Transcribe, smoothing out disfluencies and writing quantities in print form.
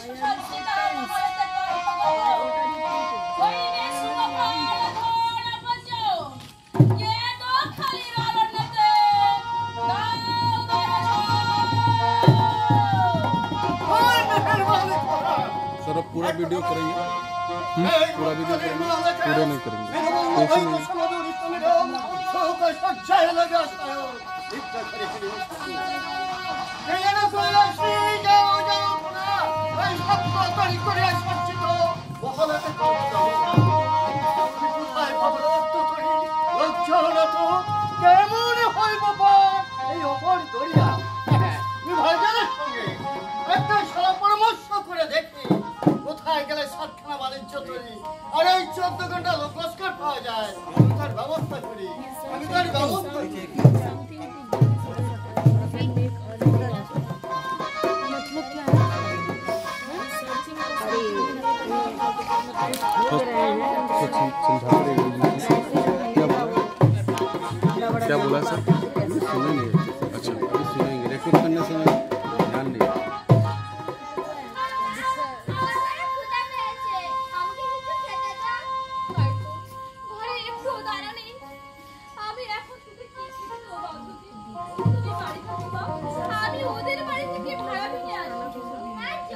Sir अब पूरा video करेंगे, पूरा वीडियो करेंगे, पूरा नहीं करेंगे। अरे 14 घंटा लोक लश्कर पाওয়া যায় তার ব্যবস্থা করি আমি তার ব্যবস্থা করি क्या बोला सर? सुनेंगे। अच्छा अभी सुनेंगे, रिकॉर्ड करने से